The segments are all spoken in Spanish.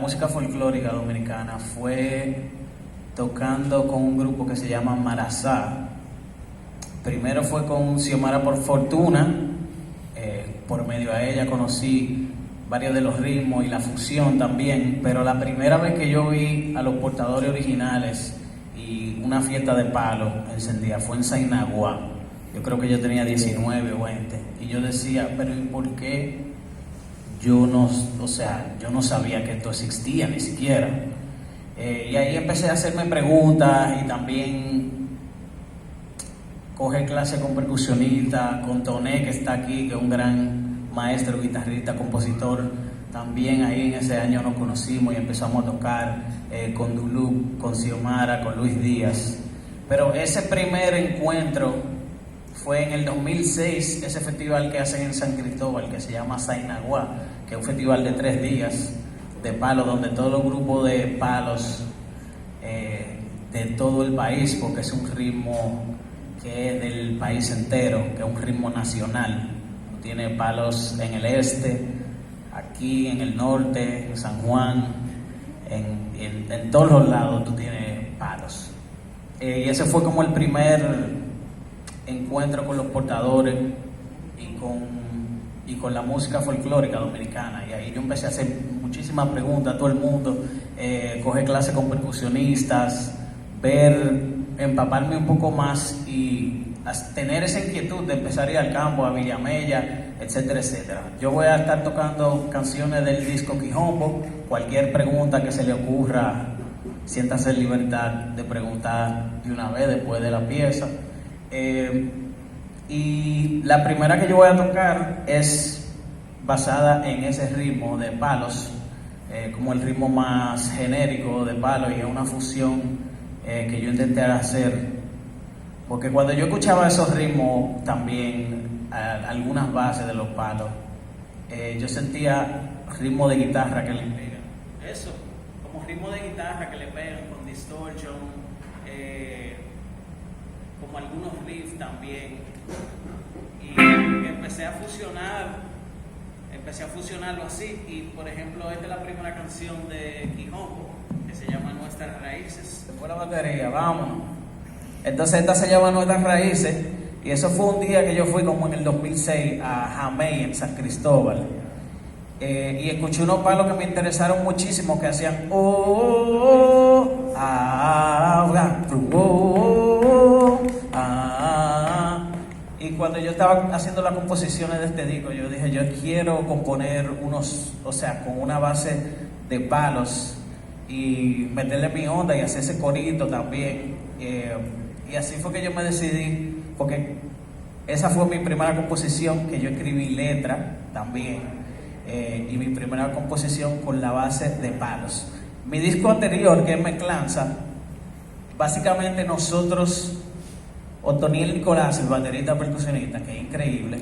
música folclórica dominicana fue tocando con un grupo que se llama Marazá. Primero fue con Xiomara por Fortuna, por medio a ella conocí varios de los ritmos y la fusión también, pero la primera vez que yo vi a los Portadores Originales y una fiesta de palo encendida fue en Sainaguá. Yo creo que yo tenía 19 o 20 y yo decía, pero ¿y por qué yo no sabía que esto existía ni siquiera? Y ahí empecé a hacerme preguntas y también coger clase con percusionista, con Toné, que está aquí, que es un gran maestro, guitarrista, compositor. También ahí en ese año nos conocimos y empezamos a tocar con Duluc, con Xiomara, con Luis Díaz. Pero ese primer encuentro fue en el 2006, ese festival que hacen en San Cristóbal, que se llama Sainaguá, que es un festival de 3 días de palos, donde todos los grupos de palos de todo el país, porque es un ritmo que es del país entero, que es un ritmo nacional. Tiene palos en el este, aquí en el norte, en San Juan, en todos los lados tú tienes palos. Y ese fue como el primer encuentro con los portadores y con la música folclórica dominicana. Y ahí yo empecé a hacer muchísimas preguntas a todo el mundo, coger clases con percusionistas, empaparme un poco más y tener esa inquietud de empezar a ir al campo, a Villamella, etcétera, etcétera. Yo voy a estar tocando canciones del disco Quijombo. Cualquier pregunta que se le ocurra, siéntase en libertad de preguntar de una vez después de la pieza. Y la primera que yo voy a tocar es basada en ese ritmo de palos, como el ritmo más genérico de palos, y es una fusión que yo intenté hacer, porque cuando yo escuchaba esos ritmos también, algunas bases de los palos, yo sentía ritmo de guitarra que le pegan, eso, como ritmo de guitarra que le pegan con distortion, como algunos riffs también, y empecé a fusionarlo así. Y por ejemplo, esta es la primera canción de Quijombo, que se llama Nuestras Raíces. Se fue la batería, vámonos. Entonces esta se llama Nuestras Raíces, y eso fue un día que yo fui como en el 2006 a Jamey, en San Cristóbal, y escuché unos palos que me interesaron muchísimo, que hacían y cuando yo estaba haciendo las composiciones de este disco, yo dije, yo quiero componer con una base de palos y meterle mi onda y hacer ese corito también. Y así fue que yo me decidí, porque esa fue mi primera composición, que yo escribí letra también, y mi primera composición con la base de palos. Mi disco anterior, que es Mezclanza, básicamente nosotros, Otoniel Nicolás, el baterista percusionista, que es increíble,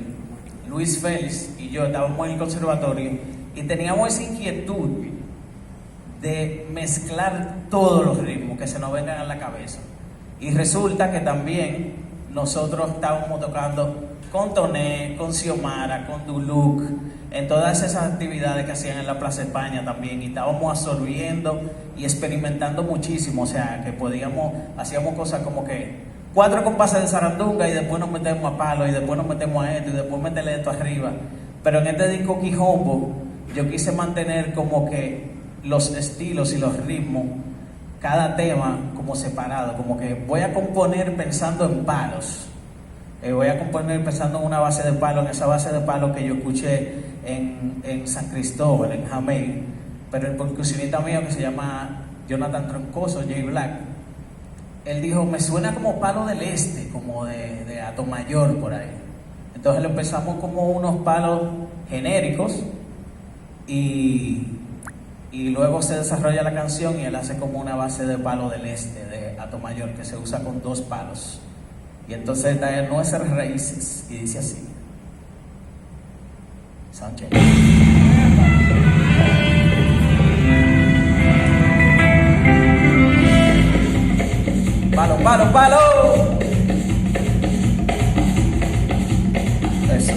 Luis Félix y yo estábamos en el conservatorio y teníamos esa inquietud de mezclar todos los ritmos que se nos vengan a la cabeza. Y resulta que también nosotros estábamos tocando con Toné, con Xiomara, con Duluc, en todas esas actividades que hacían en la Plaza España también, y estábamos absorbiendo y experimentando muchísimo. O sea, que hacíamos cosas como que 4 compases de zarandunga y después nos metemos a palo y después nos metemos a esto y después meterle esto arriba. Pero en este disco Quijombo yo quise mantener como que los estilos y los ritmos, cada tema como separado, como que voy a componer pensando en palos, voy a componer pensando en una base de palo, en esa base de palo que yo escuché en San Cristóbal, en Jamey. Pero el percusionista mío, que se llama Jonathan Troncoso, J Black, él dijo, me suena como palo del este, como de Atomayor por ahí. Entonces lo empezamos como unos palos genéricos y luego se desarrolla la canción y él hace como una base de palo del este, de Atomayor, que se usa con 2 palos. Y entonces esta es Nuestras Raíces, y dice así. Sánchez. Palo, palo, palo. Eso.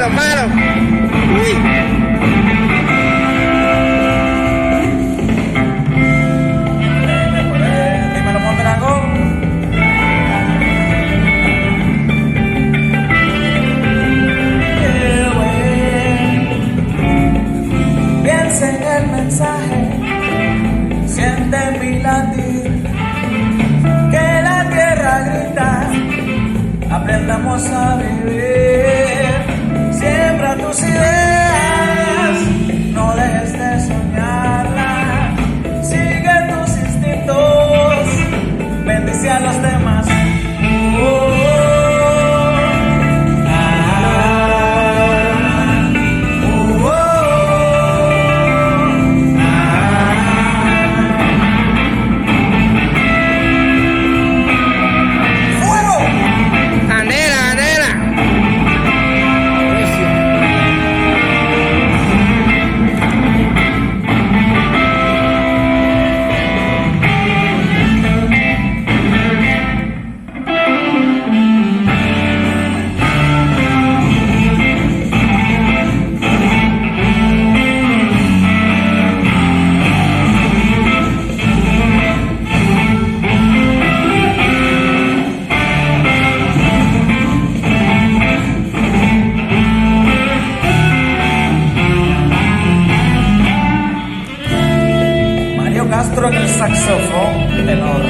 malo, malo. Uy. Dímelo, Mondragón. Piensa en el mensaje, siente mi latir, que la tierra grita, aprendamos a vivir, siembra tus ideas, no dejes de soñarlas, sigue tus instintos, bendice a los demás. Castro en el saxofón tenor.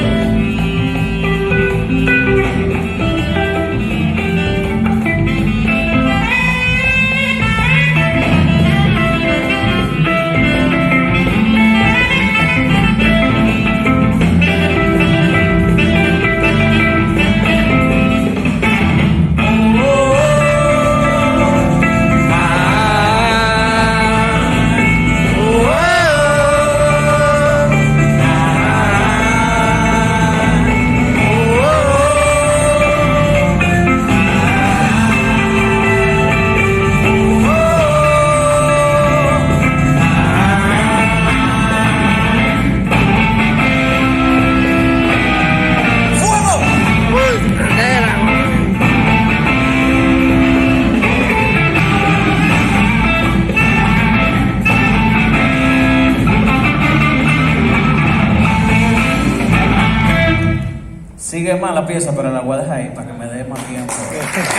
Sigue más la pieza, pero la voy a dejar ahí para que me dé más tiempo.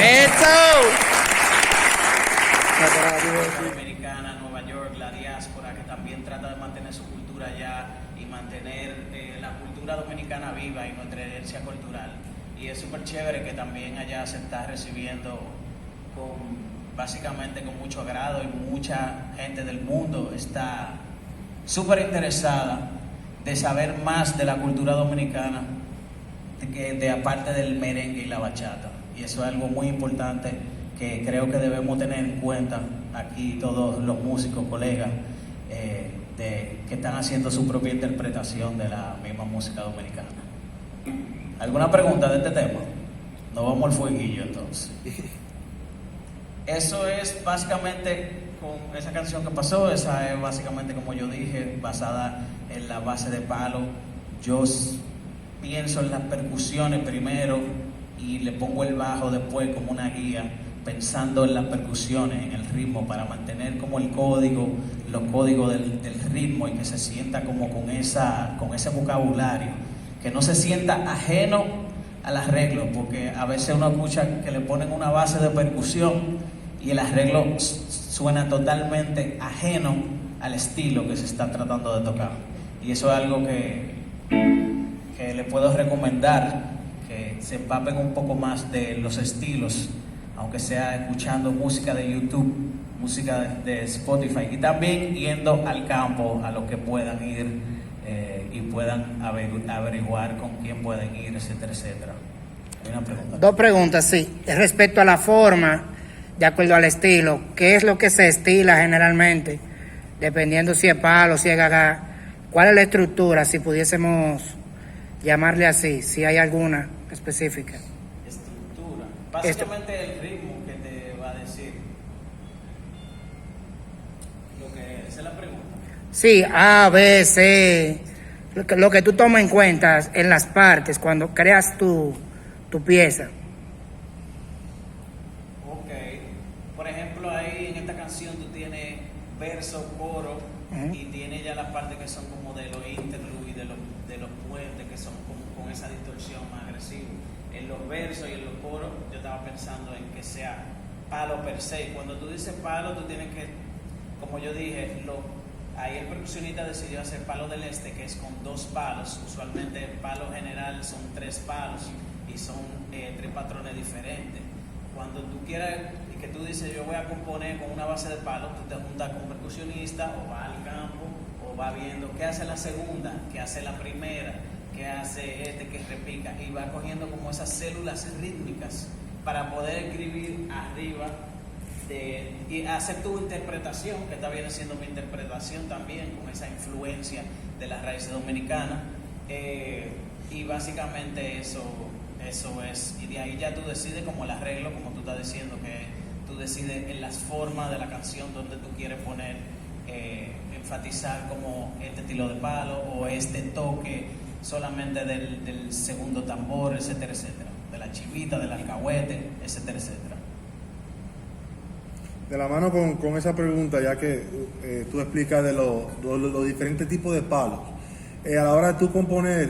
¡Eso! Dominicana, Nueva York, la diáspora, que también trata de mantener su cultura allá y mantener la cultura dominicana viva y nuestra herencia cultural. Y es súper chévere que también allá se está recibiendo básicamente con mucho agrado, y mucha gente del mundo está súper interesada de saber más de la cultura dominicana, de aparte del merengue y la bachata. Y eso es algo muy importante que creo que debemos tener en cuenta aquí todos los músicos, colegas, que están haciendo su propia interpretación de la misma música dominicana. ¿Alguna pregunta de este tema? Nos vamos al fueguillo entonces. Eso es básicamente con esa canción que pasó. Esa es básicamente, como yo dije, basada en la base de palo. Yo pienso en las percusiones primero y le pongo el bajo después como una guía, pensando en las percusiones, en el ritmo, para mantener como el código, los códigos del ritmo, y que se sienta como con ese vocabulario, que no se sienta ajeno al arreglo, porque a veces uno escucha que le ponen una base de percusión y el arreglo suena totalmente ajeno al estilo que se está tratando de tocar. Y eso es algo que le puedo recomendar, que se empapen un poco más de los estilos, aunque sea escuchando música de YouTube, música de Spotify, y también yendo al campo, a lo que puedan ir y puedan averiguar con quién pueden ir, etcétera, etcétera. Hay una pregunta. Dos preguntas, sí. Respecto a la forma, de acuerdo al estilo, ¿qué es lo que se estila generalmente? Dependiendo si es palo, si es gaga. ¿Cuál es la estructura, si pudiésemos llamarle así, si hay alguna específica? Estructura. Básicamente el ritmo que te va a decir. Esa es la pregunta. Sí, A, B, C. Lo que tú tomas en cuenta en las partes cuando creas tu pieza. Ok. Por ejemplo, ahí en esta canción tú tienes verso, coro, y tiene ya la parte que son como de los interludes, de los puentes, que son como con esa distorsión más agresiva. En los versos y en los coros, yo estaba pensando en que sea palo per se. Cuando tú dices palo, tú tienes que, como yo dije, ahí el percusionista decidió hacer palo del este, que es con 2 palos. Usualmente el palo general son 3 palos y son 3 patrones diferentes. Cuando tú quieras, y que tú dices, yo voy a componer con una base de palo, tú te juntas con un percusionista o vas al campo o vas viendo qué hace la segunda, qué hace la primera, qué hace que repica, y va cogiendo como esas células rítmicas para poder escribir arriba y hacer tu interpretación, que esta viene siendo mi interpretación también, con esa influencia de las raíces dominicanas, y básicamente eso es, y de ahí ya tú decides como el arreglo, como tú estás diciendo, que tú decides en las formas de la canción donde tú quieres poner, enfatizar como este estilo de palo o este toque solamente del segundo tambor, etcétera, etcétera, de la chivita, del alcahuete, etcétera, etcétera. De la mano con esa pregunta, ya que tú explicas de los diferentes tipos de palos, a la hora de tú componer,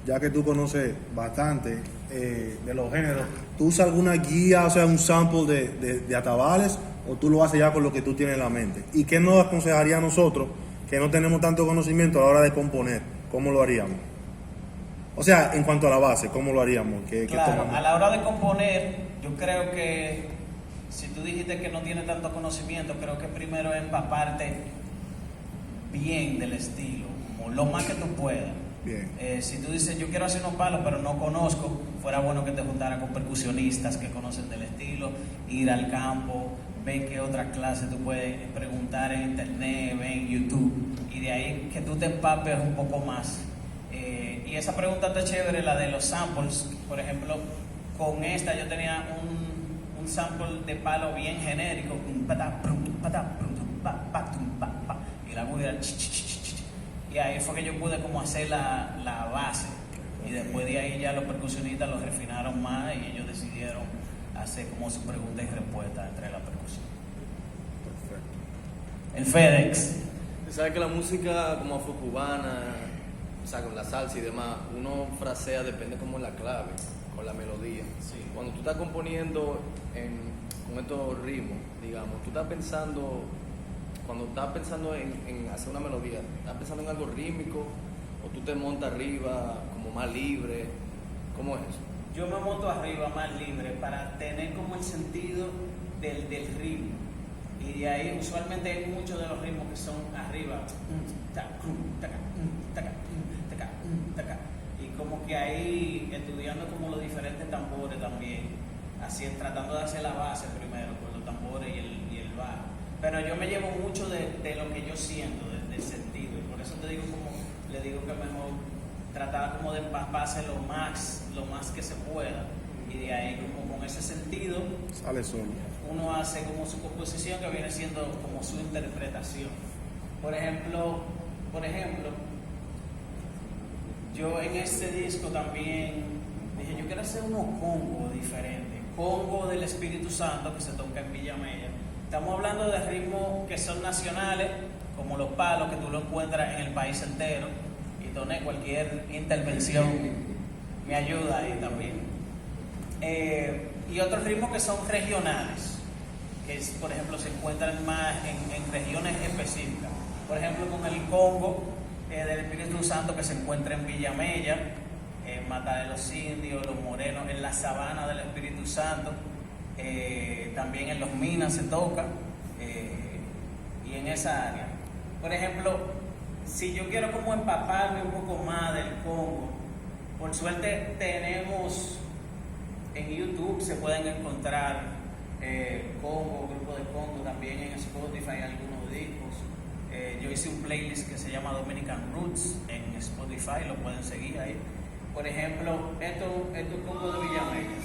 ya que tú conoces bastante de los géneros, ¿tú usas alguna guía, o sea, un sample de atabales, o tú lo haces ya con lo que tú tienes en la mente? ¿Y qué nos aconsejaría a nosotros, que no tenemos tanto conocimiento a la hora de componer? ¿Cómo lo haríamos? O sea, en cuanto a la base, ¿cómo lo haríamos? Claro, a la hora de componer, yo creo que si tú dijiste que no tienes tanto conocimiento, creo que primero es empaparte bien del estilo, como lo más que tú puedas. Bien. Si tú dices, yo quiero hacer unos palos, pero no conozco, fuera bueno que te juntaras con percusionistas que conocen del estilo, ir al campo, ver qué otra clase tú puedes preguntar en internet, ver en YouTube, y de ahí que tú te empapes un poco más. Y esa pregunta está chévere, la de los samples. Por ejemplo, con esta yo tenía un sample de palo bien genérico, y la voy a y ahí fue que yo pude como hacer la base, y después de ahí ya los percusionistas lo refinaron más y ellos decidieron hacer como su pregunta y respuesta entre la percusión. Perfecto. El FedEx. Sabes que la música como afrocubana, o sea, con la salsa y demás, uno frasea, depende como la clave, con la melodía. Sí. Cuando tú estás componiendo con estos ritmos, digamos, tú estás pensando, cuando estás pensando en hacer una melodía, ¿estás pensando en algo rítmico o tú te montas arriba como más libre? ¿Cómo es eso? Yo me monto arriba más libre para tener como el sentido del ritmo. Y de ahí usualmente hay muchos de los ritmos que son arriba. Y como que ahí estudiando como los diferentes tambores también, así tratando de hacer la base primero con los tambores y el bajo. Pero yo me llevo mucho de lo que yo siento, del sentido. Y por eso te digo, como le digo, que mejor tratar como de empaparse lo más que se pueda. Y de ahí como con ese sentido Sale solo. uno hace como su composición, que viene siendo como su interpretación. Por ejemplo, yo en este disco también dije, yo quiero hacer unos congos diferentes, congo del Espíritu Santo que se toca en Villamella. Estamos hablando de ritmos que son nacionales, como los palos, que tú lo encuentras en el país entero, y Toné, cualquier intervención me ayuda ahí también. Y otros ritmos que son regionales, que por ejemplo se encuentran más en regiones específicas. Por ejemplo, con el congo del Espíritu Santo, que se encuentra en Villamella, en Mata de los Indios, Los Morenos, en la Sabana del Espíritu Santo, también en Los Minas se toca, y en esa área. Por ejemplo, si yo quiero como empaparme un poco más del congo, por suerte tenemos en YouTube, se pueden encontrar congo, grupo de congo, también en Spotify algunos discos. Yo hice un playlist que se llama Dominican Roots en Spotify, lo pueden seguir ahí. Por ejemplo, esto es congo de Villamella.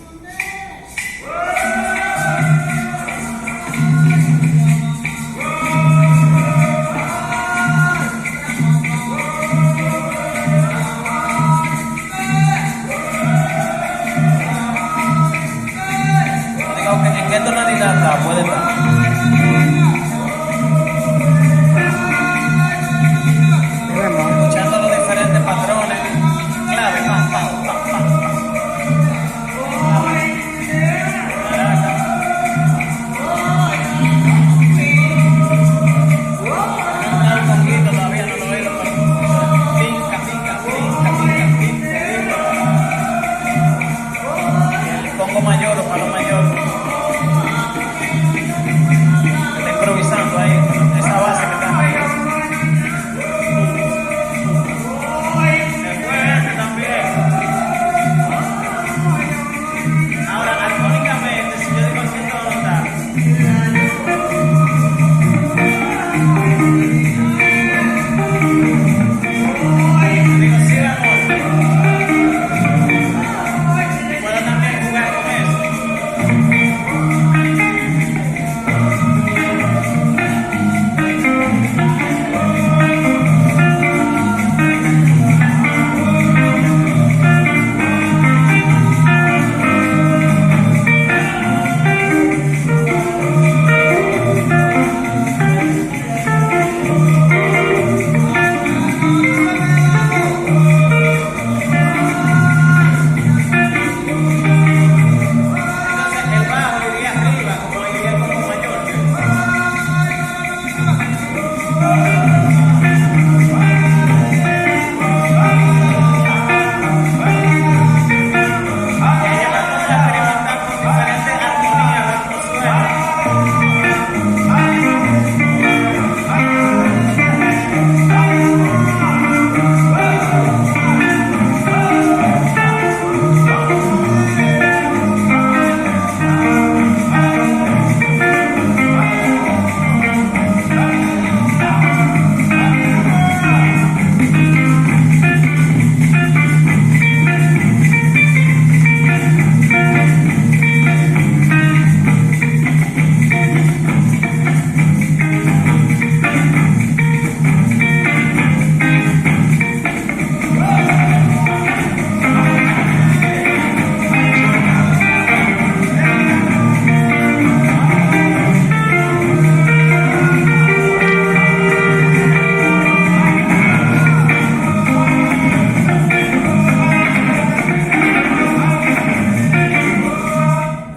En qué tonalidad está, puede estar. Tenemos escuchando los diferentes patrones, clave, pam, pam, pam, pam. No, el conguito todavía no lo he oído, pero pica, pica, pica, pica, pica. Y el congo mayor o palo mayor. Está improvisando ahí, con esa base que está arriba. Se fue ese también. Ahora, armónicamente, si yo digo siento dónde está. Digo sí, amor. Puedo también jugar con eso. Entonces el bajo iría arriba, como iría como mayor. Y ella va a experimentar con diferentes armonías de cómo suena.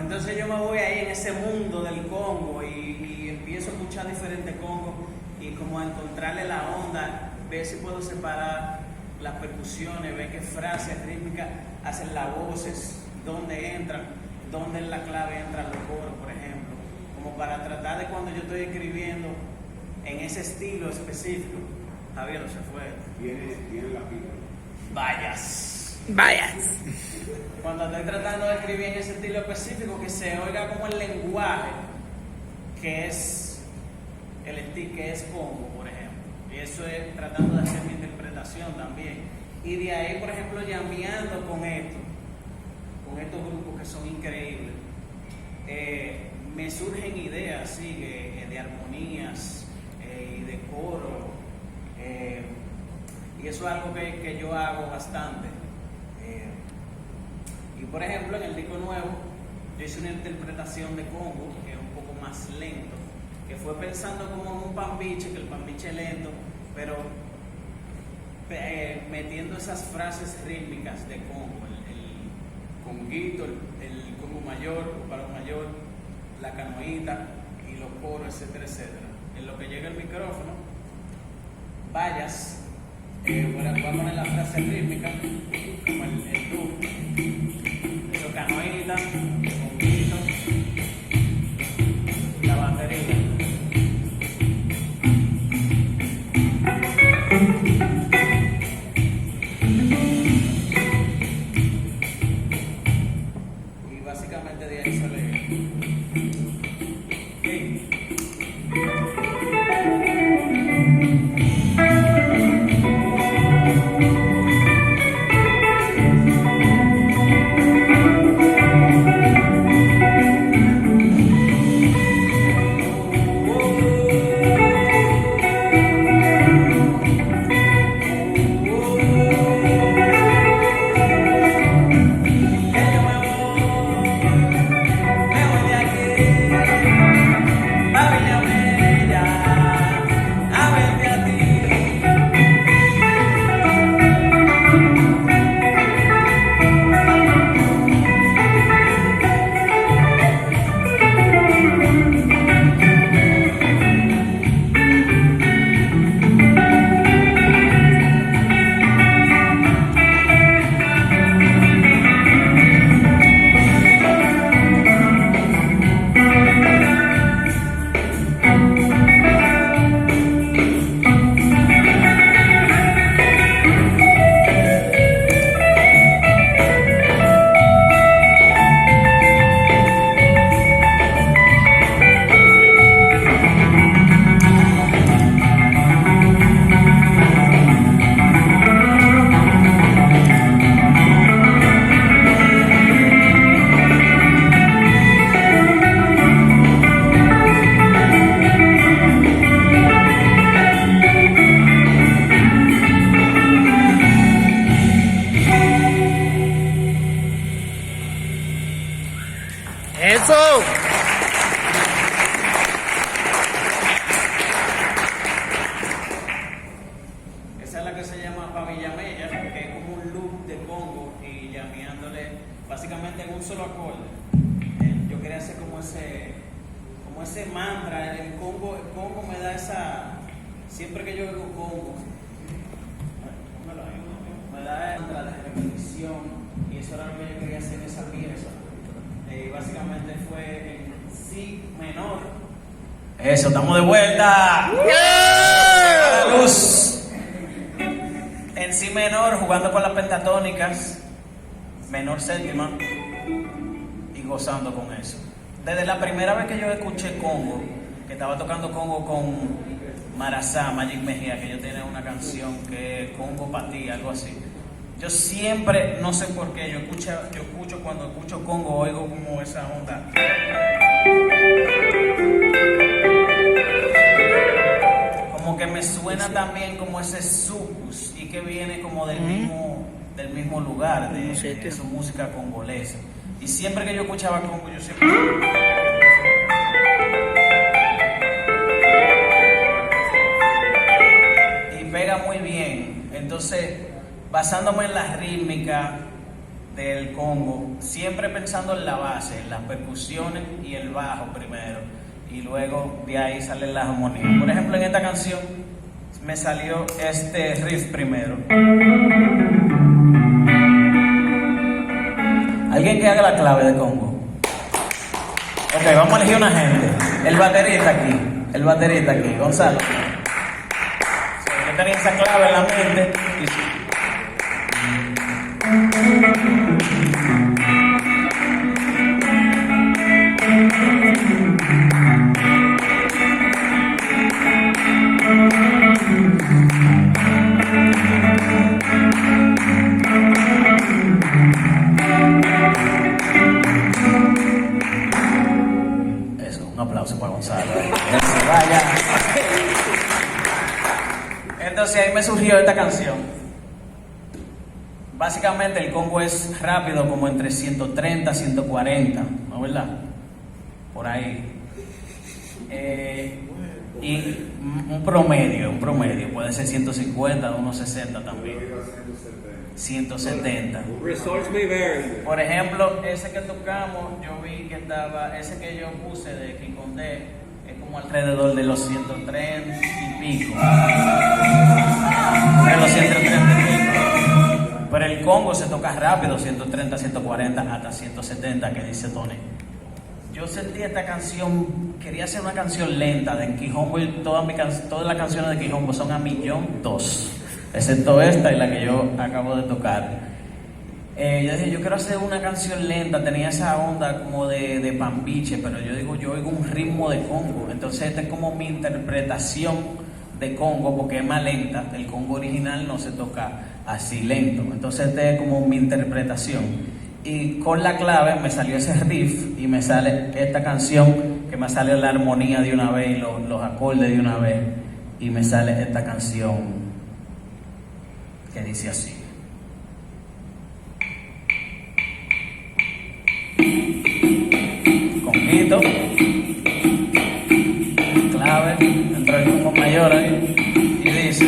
Entonces yo me voy ahí en ese mundo del Congo y empiezo a escuchar diferentes congos y como a encontrarle la onda, ver si puedo separar las percusiones, ver qué frases rítmicas hacen las voces, dónde entran, dónde en la clave entran los coros, por ejemplo, como para tratar de cuando yo estoy escribiendo en ese estilo específico. Javier se fue. Tiene la pila. Vayas. Vayas. Cuando estoy tratando de escribir en ese estilo específico, que se oiga como el lenguaje, que es que es Congo, por ejemplo. Y eso es tratando de hacer mi interpretación también. Y de ahí, por ejemplo, llameando con estos grupos que son increíbles, me surgen ideas así de armonías y de coro. Y eso es algo que yo hago bastante. Y por ejemplo, en el disco nuevo, yo hice una interpretación de Congo, que es un poco más lento, que fue pensando como en un pambiche, que el pambiche es lento, pero metiendo esas frases rítmicas de Congo, el conguito, el Congo mayor, el palo mayor, la canoita y los coros, etcétera, etcétera. En lo que llega el micrófono, vayas, voy a poner la frase rítmica, como el tú, eso canoita, conguito, la batería. Y básicamente de ahí sale. Ok. un solo acorde. Yo quería hacer como ese mantra. El Congo me da esa, siempre que yo oigo Congo, me da el mantra de repetición, y eso era lo que yo quería hacer en esa pieza. Básicamente fue en Si menor. Eso, estamos de vuelta. ¡Yeah! La luz. En Si menor, jugando con las pentatónicas, menor séptima, y gozando con eso. Desde la primera vez que yo escuché Congo, que estaba tocando Congo con Marazá, Magic Mejía, que ellos tienen una canción que es Congo para ti, algo así. Yo siempre, no sé por qué, yo escucho cuando escucho Congo, oigo como esa onda. Como que me suena también como ese sucus, y que viene como del mismo lugar, de su música congolesa. Y siempre que yo escuchaba Congo, yo siempre... Y pega muy bien. Entonces, basándome en la rítmica del Congo, siempre pensando en la base, en las percusiones y el bajo primero, y luego de ahí salen las armonías. Por ejemplo, en esta canción me salió este riff primero. ¿Alguien que haga la clave de Congo? Ok, vamos a elegir una gente. El baterista aquí, Gonzalo. Yo tenía esa clave en la mente. Eso, un aplauso para Gonzalo. Vaya. Entonces ahí me surgió esta canción. Básicamente el Congo es rápido, como entre 130 y 140, ¿no, verdad? Por ahí. Y un promedio, puede ser 150, unos 60 también. 170. Results may vary. Por ejemplo, ese que tocamos, yo vi que estaba, ese que yo puse de King Condé, es como alrededor de los 130 y pico. De los 130 y pico. Pero el Congo se toca rápido, 130, 140, hasta 170, que dice Tony. Yo sentí esta canción, quería hacer una canción lenta de Quijombo, y todas las canciones de Quijombo son a 1.200.000, excepto esta y la que yo acabo de tocar. Yo dije, yo quiero hacer una canción lenta, tenía esa onda como de pambiche, pero yo digo, yo oigo un ritmo de Congo, entonces esta es como mi interpretación de Congo, porque es más lenta. El Congo original no se toca así lento, entonces esta es como mi interpretación. Y con la clave me salió ese riff y me sale esta canción, que me sale la armonía de una vez y los acordes de una vez, y me sale esta canción que dice así. Conguito, clave, entró el Congo mayor ahí y dice: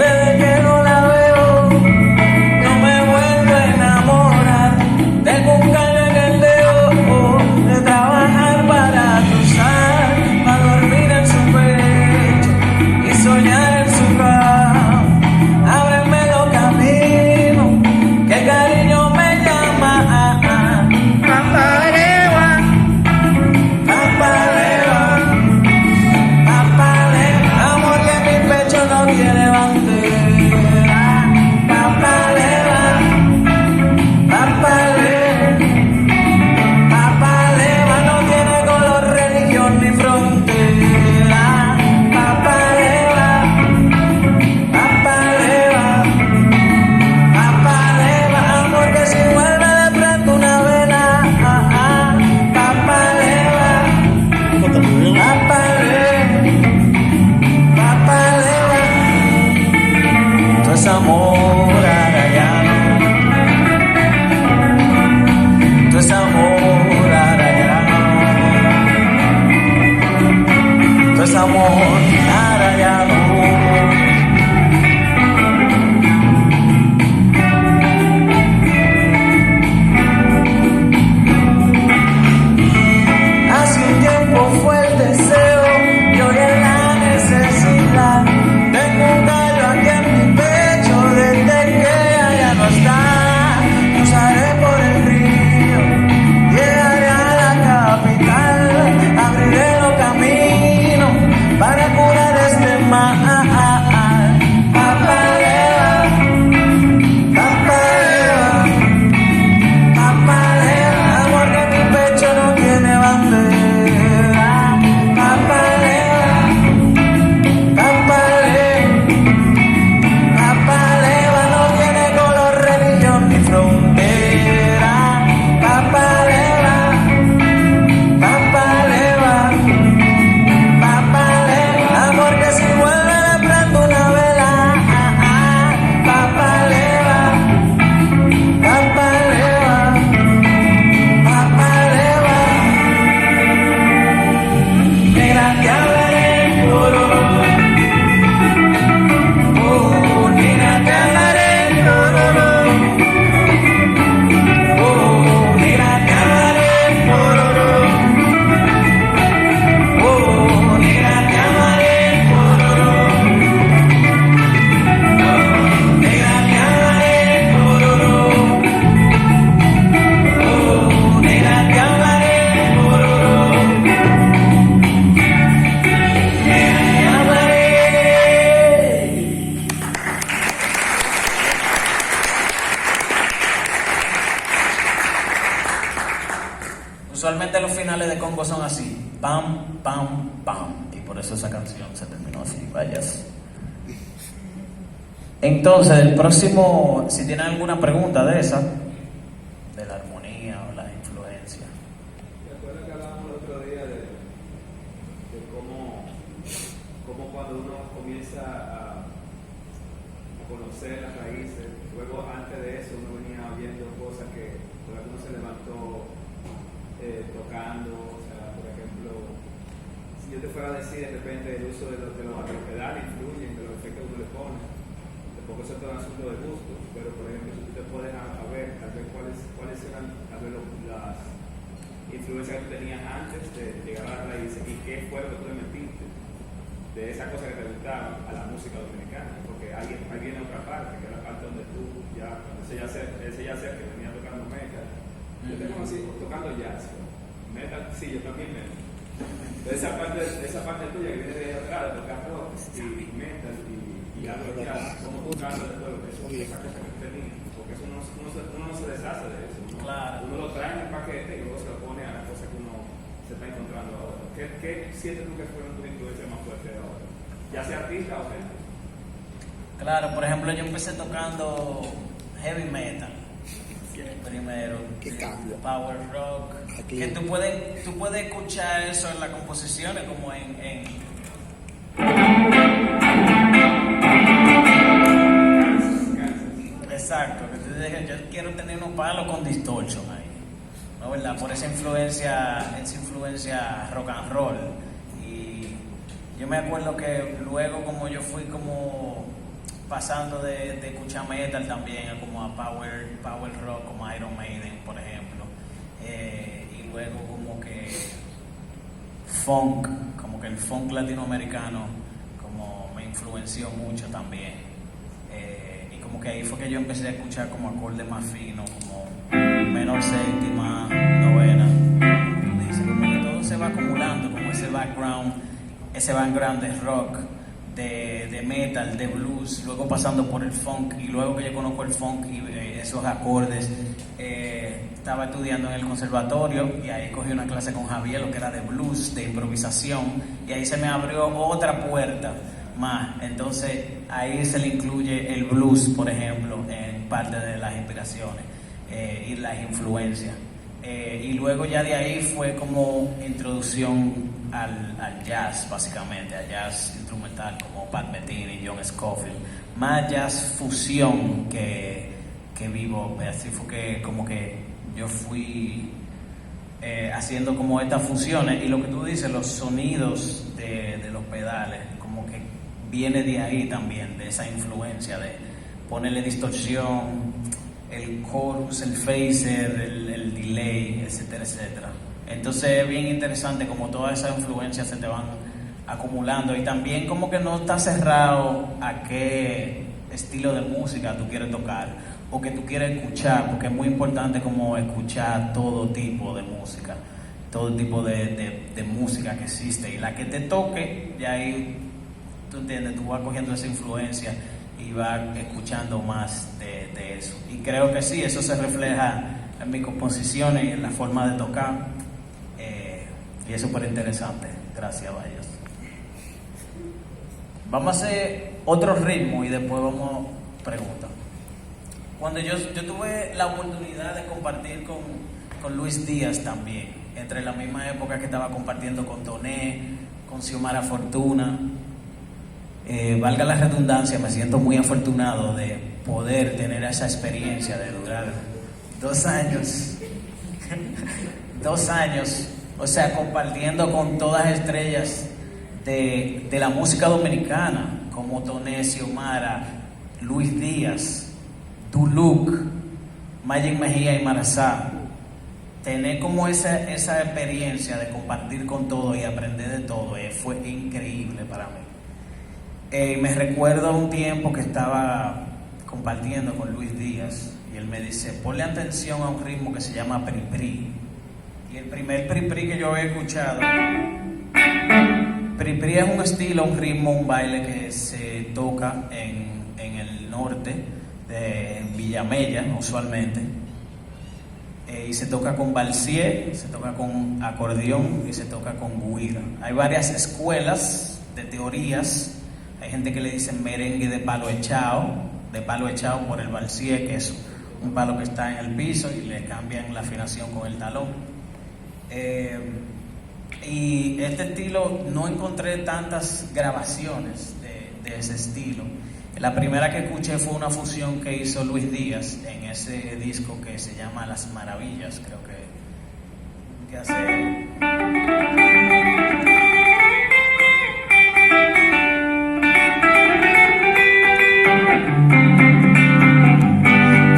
desde que no la veo, no me vuelvo a enamorar. Usualmente los finales de Congo son así, pam, pam, pam, y por eso esa canción se terminó así, vayas. Entonces, el próximo, si tienen alguna pregunta de esa, de la armonía o la influencia. ¿Te acuerdas que hablábamos el otro día de cómo cuando uno comienza a conocer las raíces, luego antes de eso uno venía oyendo cosas que por alguno se levantó tocando, o sea, por ejemplo, si yo te fuera a decir de repente el uso de los pedales influyen, de los efectos que uno le pone, tampoco eso es todo un asunto de gusto, pero por ejemplo si tú te puedes a ver tal vez cuáles eran tal vez las influencias que tú tenías antes de llegar a las raíces y qué fue lo que tú le metiste de esa cosa que te gustaba a la música dominicana, porque ahí viene otra parte, que es la parte donde tú ya, ese ya sé que venía tocando metal, yo te conocí tocando jazz, metal, sí, yo también metal. Entonces esa parte tuya que viene de atrás, de tocar rock y metal y algo de jazz, como tocando de todo eso, esa cosa que tenía, porque eso uno no se deshace de eso, Claro. uno lo trae en el paquete y luego se lo pone a la cosa que uno se está encontrando ahora. ¿Qué sientes tú que fueron tus influencias más fuertes ahora? Ya sea artista o gente. Claro, por ejemplo, yo empecé tocando heavy metal primero, ¿Qué cambio? power rock, Aquí. que tú puedes escuchar eso en las composiciones como en exacto, que tú dices, yo quiero tener unos palos con distortion ahí, ¿no? ¿Verdad? Por esa influencia rock and roll. Y yo me acuerdo que luego como yo fui como pasando de escuchar metal también a como a power rock como Iron Maiden, por ejemplo, y luego como que funk, como que el funk latinoamericano como me influenció mucho también, y como que ahí fue que yo empecé a escuchar como acordes más finos, como menor séptima, novena, dice, como que todo se va acumulando, como ese background de rock, de metal, de blues, luego pasando por el funk, y luego que yo conozco el funk y esos acordes, estaba estudiando en el conservatorio y ahí cogí una clase con Javier, lo que era de blues, de improvisación, y ahí se me abrió otra puerta más. Entonces ahí se le incluye el blues, por ejemplo, en parte de las inspiraciones y las influencias. Y luego ya de ahí fue como introducción al jazz, básicamente, al jazz instrumental como Pat Metheny, John Scofield, más jazz fusión que vivo. Así fue que como que yo fui haciendo como estas fusiones, y lo que tú dices, los sonidos de los pedales, como que viene de ahí también, de esa influencia de ponerle distorsión, el chorus, el phaser, el delay, etcétera, etcétera. Entonces es bien interesante como todas esas influencias se te van acumulando, y también como que no estás cerrado a qué estilo de música tú quieres tocar o que tú quieres escuchar, porque es muy importante como escuchar todo tipo de música, todo tipo de música que existe, y la que te toque, y ahí tú entiendes, tú vas cogiendo esa influencia y vas escuchando más de eso. Y creo que sí, eso se refleja en mis composiciones y en la forma de tocar, y es súper interesante. Gracias, Valles. Vamos a hacer otro ritmo y después vamos a preguntar. Cuando yo tuve la oportunidad de compartir con Luis Díaz también, entre la misma época que estaba compartiendo con Toné, con Xiomara Fortuna, valga la redundancia, me siento muy afortunado de poder tener esa experiencia de durar 2 años, 2 años, o sea, compartiendo con todas las estrellas de la música dominicana, como Toné, Xiomara, Luis Díaz, Duluc, Magic Mejía y Marazá. Tener como esa experiencia de compartir con todo y aprender de todo fue increíble para mí. Me recuerdo un tiempo que estaba compartiendo con Luis Díaz y él me dice, ponle atención a un ritmo que se llama Pri-Pri. Y el primer Pri-Pri que yo había escuchado, Pri-Pri es un estilo, un ritmo, un baile que se toca en el norte, en Villamella usualmente. y se toca con balsier, se toca con acordeón y se toca con guira. Hay varias escuelas de teorías. Hay gente que le dice merengue de palo echado por el balsier, que es un palo que está en el piso y le cambian la afinación con el talón. Y este estilo no encontré tantas grabaciones de ese estilo. La primera que escuché fue una fusión que hizo Luis Díaz en ese disco que se llama Las Maravillas, creo que hace...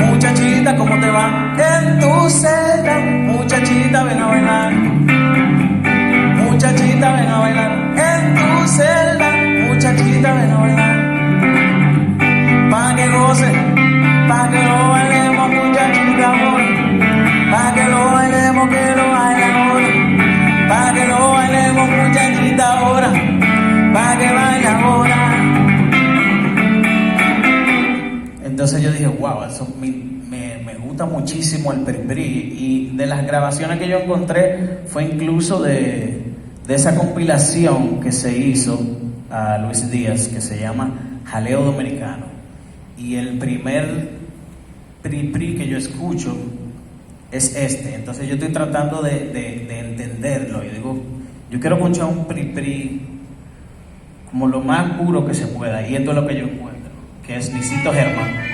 Muchachita, ¿cómo te va? En tu celda, muchachita, ven a bailar. Muchachita, ven a bailar. En tu celda, muchachita, ven a bailar. Pa' que goce, pa' que lo bailemos, muchachita, ahora. Pa' que lo bailemos, que lo bailen ahora. Pa' que lo bailemos, muchachita, ahora. Pa' que baile ahora. Entonces yo dije, wow, eso me gusta muchísimo el Pripri. Y de las grabaciones que yo encontré fue incluso de esa compilación que se hizo a Luis Díaz, que se llama Jaleo Dominicano. Y el primer Pripri que yo escucho es este. Entonces yo estoy tratando de entenderlo. Y digo, yo quiero escuchar un Pripri como lo más puro que se pueda. Y esto es lo que yo encuentro, que es Luisito Germán.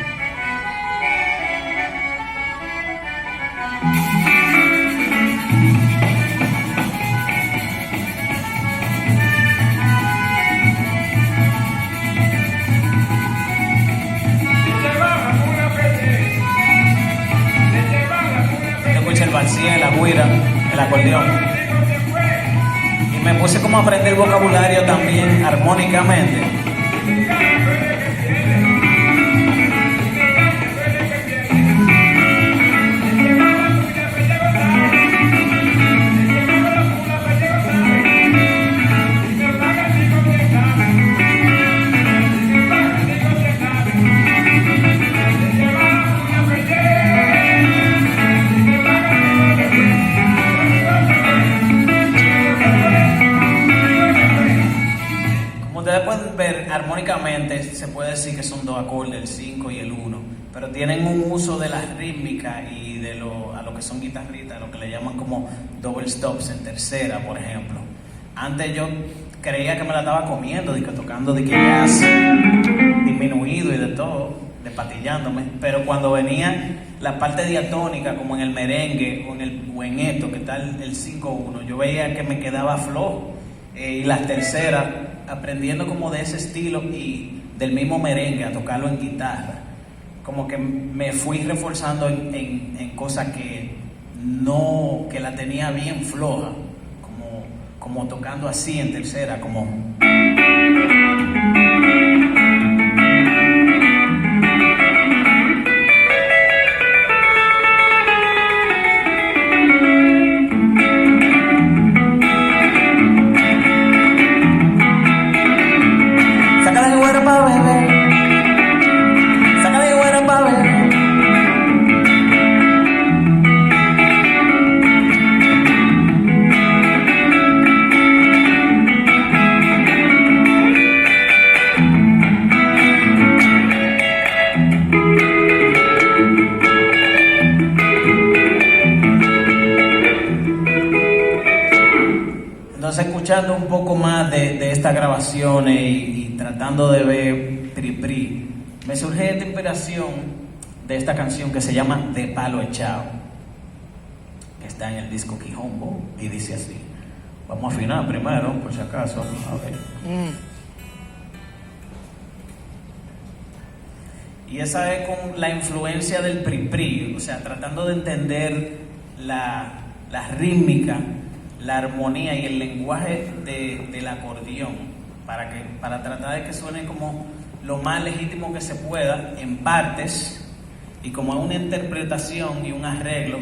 El balsier, la guira, el acordeón, y me puse como a aprender vocabulario también armónicamente. Armónicamente se puede decir que son dos acordes, el 5 y el 1, pero tienen un uso de la rítmica y a lo que son guitarritas, lo que le llaman como double stops en tercera, por ejemplo. Antes yo creía que me la estaba comiendo, tocando de que jazz disminuido y de todo, despatillándome, pero cuando venía la parte diatónica, como en el merengue o en esto, que está el 5-1, yo veía que me quedaba flojo, y las terceras, aprendiendo como de ese estilo y del mismo merengue a tocarlo en guitarra, como que me fui reforzando en cosas que la tenía bien floja, como tocando así en tercera, como... Escuchando un poco más de estas grabaciones y tratando de ver Pripri, me surge esta inspiración de esta canción que se llama De Palo Echado, que está en el disco Quijombo, y dice así. Vamos a afinar primero, por si acaso. Okay. Y esa es con la influencia del Pripri, o sea, tratando de entender la rítmica, la armonía y el lenguaje del acordeón para tratar de que suene como lo más legítimo que se pueda en partes, y como es una interpretación y un arreglo,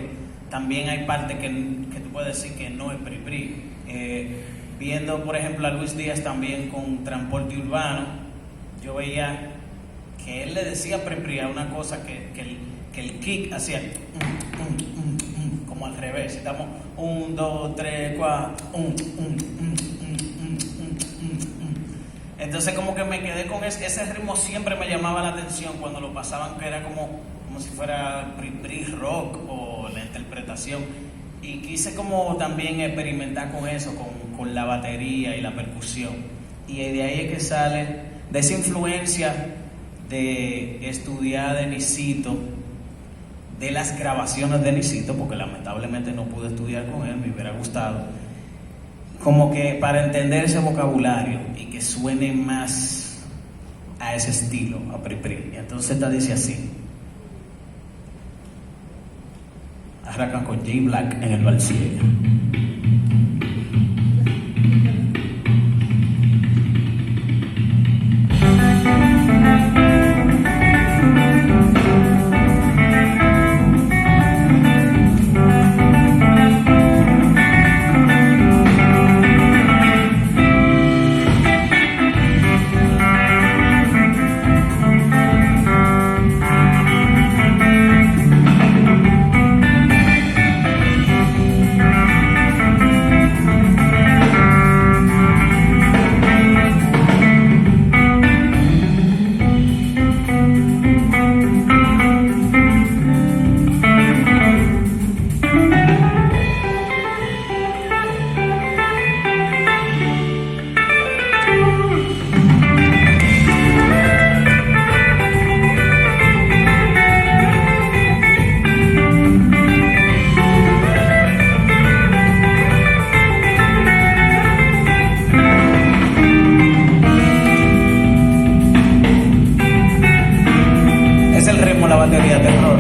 también hay partes que tú puedes decir que no es Pripri. Viendo por ejemplo a Luis Díaz también con Transporte Urbano, yo veía que él le decía Pripri a una cosa que el kick hacía como al revés. Estamos 1, 2, 3, 4, Entonces como que me quedé con ese ritmo, siempre me llamaba la atención cuando lo pasaban, que era como si fuera rock o la interpretación. Y quise como también experimentar con eso, con la batería y la percusión. Y de ahí es que sale, de esa influencia de estudiar de Nicito, de las grabaciones de Nicito, porque lamentablemente no pude estudiar con él, me hubiera gustado, como que para entender ese vocabulario y que suene más a ese estilo, a Pri. Entonces esta dice así. Arrancan con J Black en el Balsier. Batería terror.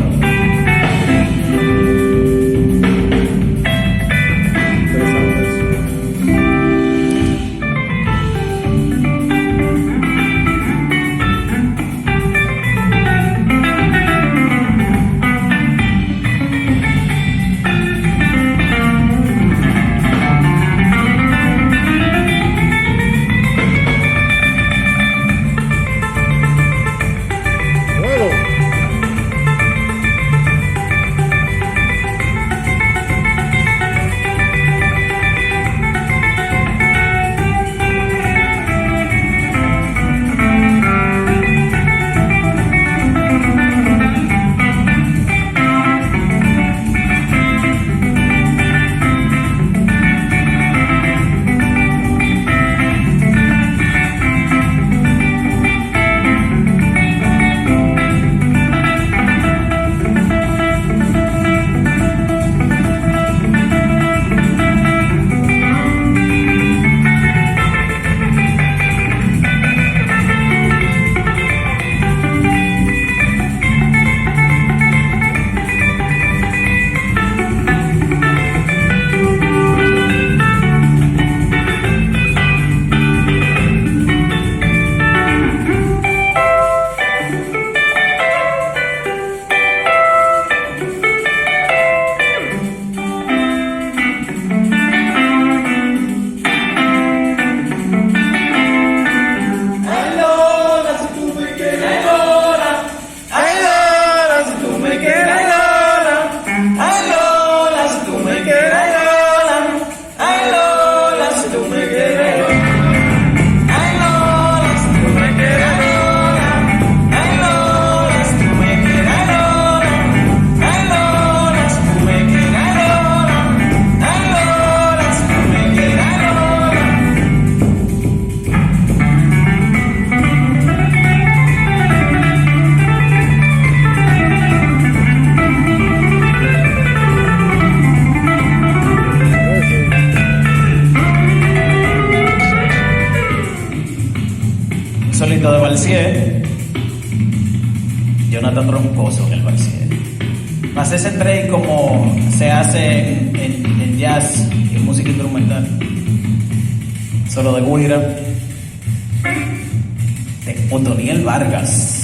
Solito de Balsier, Jonathan Troncoso en el Balsier. Más ese trade como se hace en jazz y en música instrumental. Solo de Guira, de Otoniel Vargas.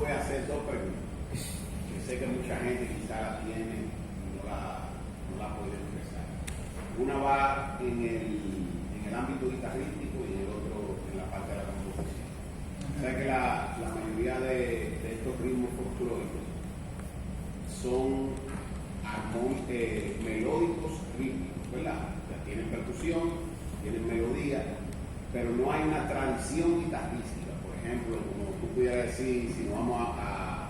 fue hacer dos preguntas, que sé que mucha gente quizá la tiene y no la ha podido expresar. Una va en el ámbito guitarrístico y el otro en la parte de la composición. O sea que la mayoría de estos ritmos folclóricos son melódicos rítmicos, ¿verdad? O sea, tienen percusión, tienen melodía, pero no hay una tradición guitarrística. Por ejemplo, como tú pudieras decir, si nos vamos a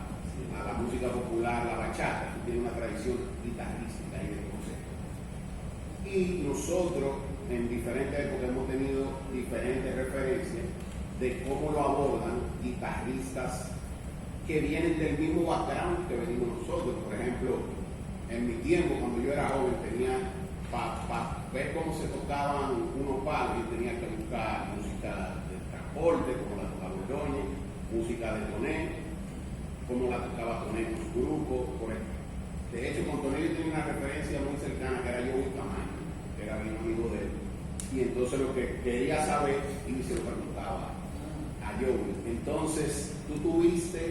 la música popular, la bachata, tú tienes una tradición guitarrística en el concepto. Y nosotros, en diferentes épocas, hemos tenido diferentes referencias de cómo lo abordan guitarristas que vienen del mismo background que venimos nosotros. Por ejemplo, en mi tiempo, cuando yo era joven, tenía para ver cómo se tocaban unos palos, yo tenía que buscar música de transporte, como la tocaba Ordóñez, música de Toné, como la tocaba Toné con su grupo. De hecho, con Toné yo tenía una referencia muy cercana, que era Joey Camaño, que era bien amigo de él. Y entonces lo que quería saber, y se lo preguntaba a Joey. Entonces, tú tuviste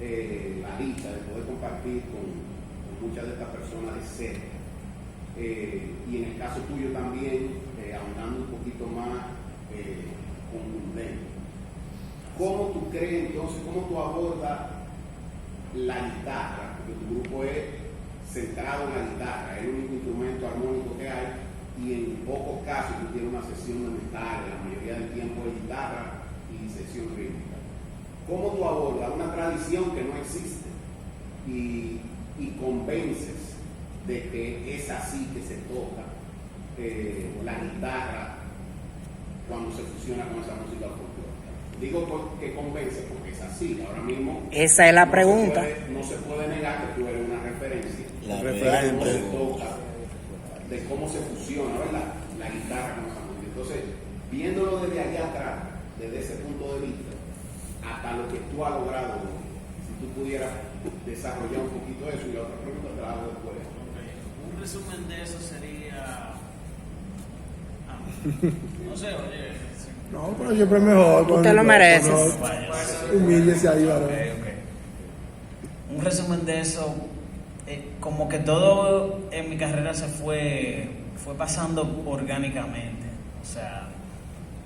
la dicha de poder compartir con muchas de estas personas de cerca. Y en el caso tuyo también, ahondando un poquito más contundente. ¿Cómo tú crees entonces, cómo tú abordas la guitarra? Porque tu grupo es centrado en la guitarra, es el único instrumento armónico que hay, y en pocos casos tú tienes una sesión de metal, la mayoría del tiempo es guitarra y sesión rítmica. ¿Cómo tú abordas una tradición que no existe y convences de que es así que se toca la guitarra cuando se fusiona con esa música folclórica? Digo porque convence, porque es así. Ahora mismo esa es la pregunta. No se puede negar que tú eres una referencia referente. de cómo se toca, de cómo se fusiona, ¿verdad?, la guitarra con esa música. Entonces, viéndolo desde allá atrás, desde ese punto de vista, hasta lo que tú has logrado, si tú pudieras desarrollar un poquito eso. Y la otra pregunta te la hago después. Un resumen de eso sería... no sé, oye... No, pero siempre es mejor. Tú te lo mereces. Humíllese ahí, varón. Un resumen de eso, como que todo en mi carrera se fue pasando orgánicamente. O sea,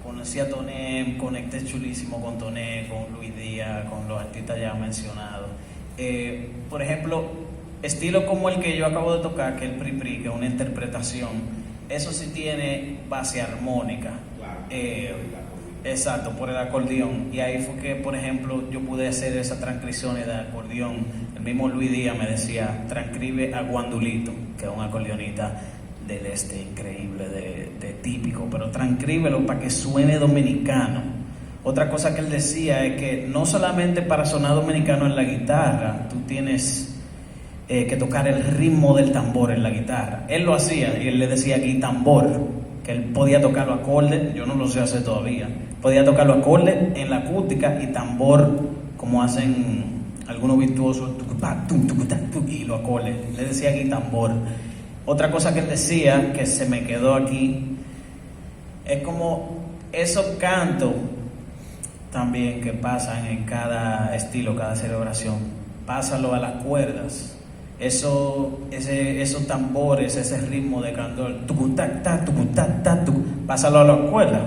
conocí a Toné, conecté chulísimo con Toné, con Luis Díaz, con los artistas ya mencionados. Por ejemplo, estilo como el que yo acabo de tocar, que es el Pri-Pri, que es una interpretación, eso sí tiene base armónica. Exacto, por el acordeón. Y ahí fue que, por ejemplo, yo pude hacer esas transcripciones de acordeón. El mismo Luis Díaz me decía, transcribe a Guandulito, que es un acordeonista del este increíble, de típico, pero transcríbelo para que suene dominicano. Otra cosa que él decía es que no solamente para sonar dominicano en la guitarra, tú tienes que tocar el ritmo del tambor en la guitarra. Él lo hacía y él le decía guitambor, que él podía tocar los acordes, yo no lo sé hacer todavía, podía tocar los acordes en la acústica y tambor como hacen algunos virtuosos, y los acordes, le decía guitambor. Otra cosa que él decía, que se me quedó aquí, es como esos cantos también que pasan en cada estilo, cada celebración, pásalo a las cuerdas. Esos tambores, ese ritmo de cantor, pásalo a las cuerdas.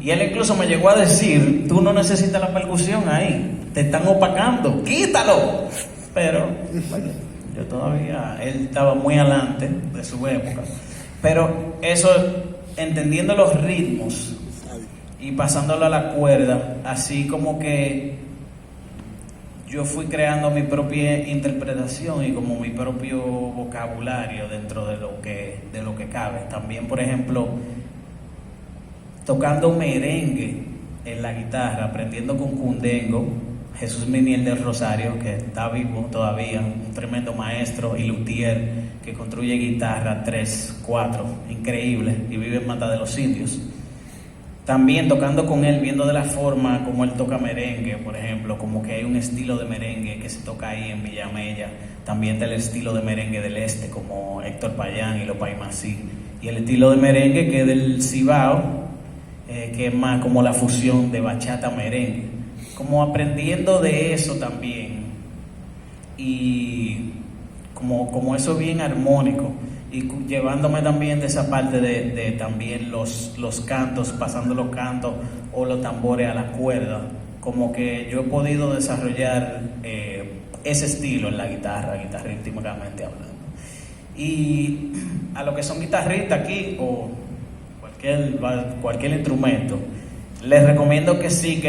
Y él incluso me llegó a decir, tú no necesitas la percusión ahí, te están opacando, quítalo. Pero bueno, yo todavía, él estaba muy adelante de su época. Pero eso, entendiendo los ritmos y pasándolo a la cuerda, así como que yo fui creando mi propia interpretación y como mi propio vocabulario dentro de lo que cabe. También, por ejemplo, tocando merengue en la guitarra, aprendiendo con Cundengo, Jesús Miniel del Rosario, que está vivo todavía, un tremendo maestro y luthier que construye guitarra 3, 4, increíble, y vive en Mata de los Indios. También tocando con él, viendo de la forma como él toca merengue, por ejemplo, como que hay un estilo de merengue que se toca ahí en Villamella, también del estilo de merengue del este, como Héctor Payán y los Paimasí, y el estilo de merengue que es del Cibao, que es más como la fusión de bachata merengue, como aprendiendo de eso también, y como eso bien armónico, y llevándome también de esa parte de también los cantos, pasando los cantos o los tambores a la cuerda, como que yo he podido desarrollar ese estilo en la guitarra rítmicamente hablando. Y a lo que son guitarristas aquí o cualquier instrumento, les recomiendo que sí,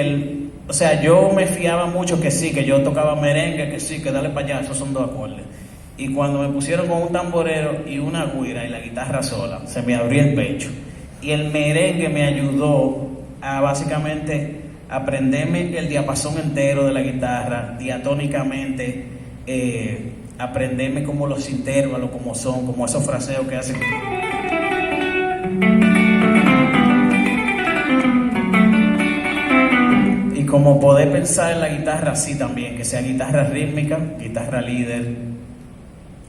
o sea, yo me fiaba mucho que sí, que yo tocaba merengue, que sí, que dale para allá, esos son 2 acordes. Y cuando me pusieron con un tamborero y una güira y la guitarra sola, se me abrió el pecho. Y el merengue me ayudó a básicamente aprenderme el diapasón entero de la guitarra, diatónicamente, aprenderme como los intervalos, como son, como esos fraseos que hacen. Y como poder pensar en la guitarra así también, que sea guitarra rítmica, guitarra líder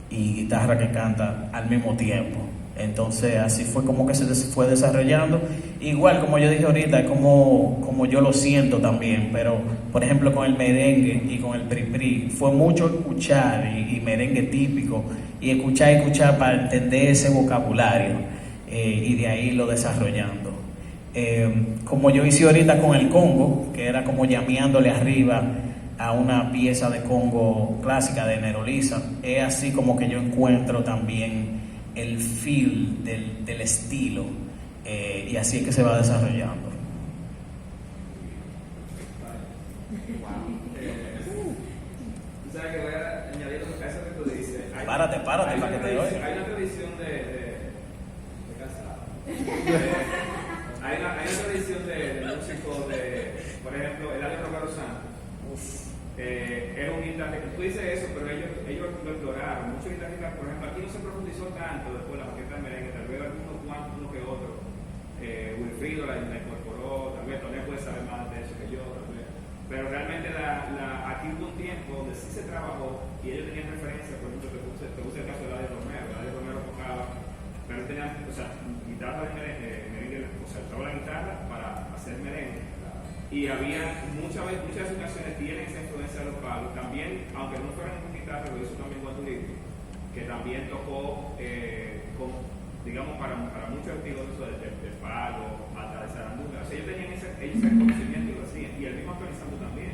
y guitarra que canta al mismo tiempo. Entonces así fue como que se fue desarrollando. Igual como yo dije ahorita, es como yo lo siento también, pero por ejemplo con el merengue y con el pri-pri, fue mucho escuchar y merengue típico, y escuchar para entender ese vocabulario, y de ahí lo desarrollando. Como yo hice ahorita con el congo, que era como llameándole arriba a una pieza de congo clásica de Nerolisa, es así como que yo encuentro también el feel del estilo, y así es que se va desarrollando. Tú sabes que voy a añadir a eso que tú dices. Párate para que te oiga. Hay una tradición de casado. Hay una tradición de músicos por ejemplo, Eladio Romero Santos. Era un guitarrista, tú dices eso, pero ellos lo exploraron. Muchos guitarristas, por ejemplo, aquí no se profundizó tanto después de la maqueta de merengue, tal vez algunos cuantos, uno que otro. Wilfrido la incorporó, tal vez Tony puede saber más de eso que yo, tal vez. Pero realmente aquí hubo un tiempo donde sí se trabajó y ellos tenían referencia, por ejemplo, te puse el caso de Eladio Romero. Eladio Romero tocaba, pero él tenía, guitarra de merengue, usaba la guitarra para hacer merengue. Y había muchas ocasiones tienen esa influencia de los palos. También, aunque no fueran con guitarra, lo hizo también Guaturico, que también tocó, digamos, para muchos estilos de palo, hasta de zarandunga. O sea, ellos tenían ese conocimiento y lo hacían. Y el mismo actualizando también,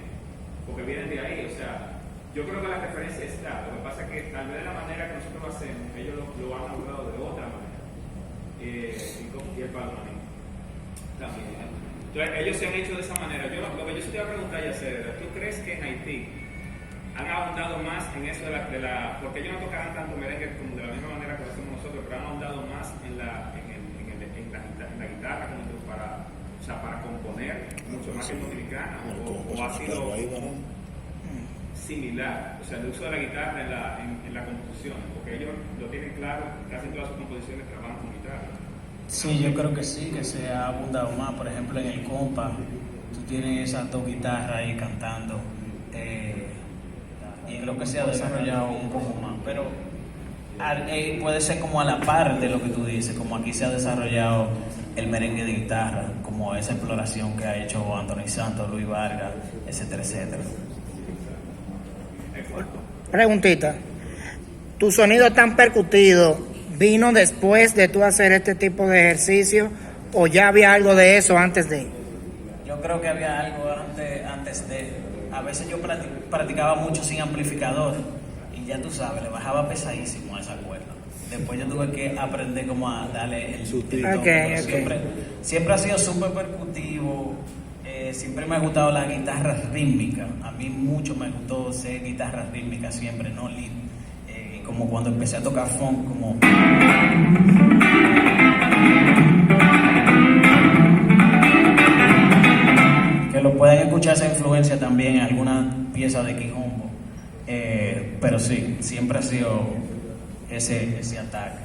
porque vienen de ahí. O sea, yo creo que la referencia está. Lo que pasa es que tal vez de la manera que nosotros lo hacemos, ellos lo han hablado de otra manera. Y el palo también. Entonces, ellos se han hecho de esa manera. Lo que yo sí te voy a preguntar, Yacer, ¿tú crees que en Haití han ahondado más en eso porque ellos no tocaban tanto merengue como de la misma manera que lo hacemos nosotros, pero han ahondado más en la guitarra como para componer mucho más que dominicana, o ha sido similar, o sea, el uso de la guitarra en la composición, porque ellos lo tienen claro, casi todas sus composiciones trabajan con guitarra. Sí, yo creo que sí, que se ha abundado más. Por ejemplo, en el compa, tú tienes esas 2 guitarras ahí cantando, y creo que se ha desarrollado un poco más. Pero puede ser como a la par de lo que tú dices, como aquí se ha desarrollado el merengue de guitarra, como esa exploración que ha hecho Anthony Santos, Luis Vargas, etcétera, etcétera. Preguntita, ¿tu sonido tan percutido vino después de tú hacer este tipo de ejercicio o ya había algo de eso antes de? Yo creo que había algo antes de. A veces yo practicaba mucho sin amplificador y ya tú sabes, le bajaba pesadísimo a esa cuerda. Después yo tuve que aprender como a darle el sutil. Okay. Siempre ha sido súper percutivo. Siempre me ha gustado la guitarra rítmica. A mí mucho me gustó ser guitarra rítmica siempre, no lead. Como cuando empecé a tocar funk, como que lo pueden escuchar esa influencia también en algunas piezas de Quijombo, pero sí, siempre ha sido ese ataque.